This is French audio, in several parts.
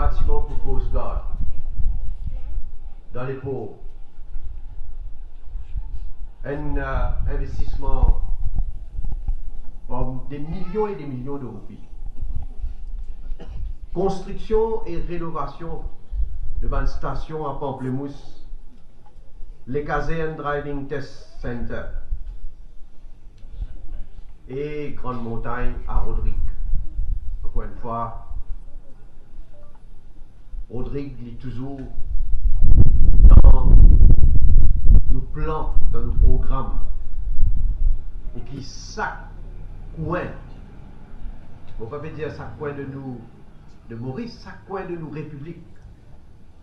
bâtiment pour Coast Guard dans les pauvres. Un investissement pour des millions et des millions de roupies. Construction et rénovation de une station à Pamplemousse, les casernes Driving Test Center et Grande Montagne à Rodrigue. Encore une fois, Rodrigue est toujours dans nos plans, dans nos programmes, et qui chaque coin, on ne peut pas dire chaque coin de nous, de Maurice, chaque coin de nos républiques,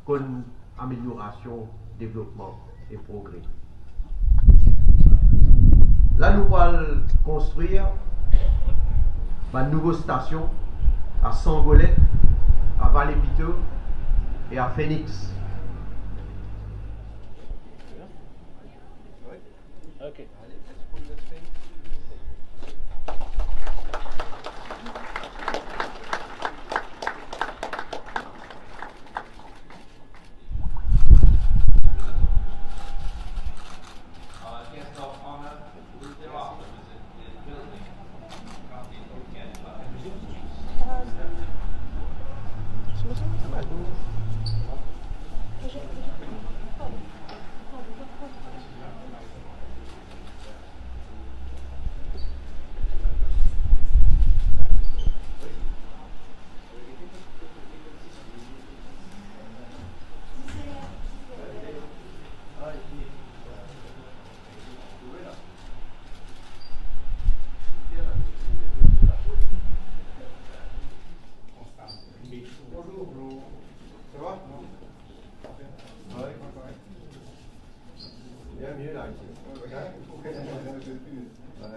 comme amélioration, développement et progrès. Là, nous allons construire une nouvelle station à Sangolais, à Vallée-Piteux et à Phoenix. Okay. Bonjour. Ça va? Ouais. Bien mieux là ici. Ouais.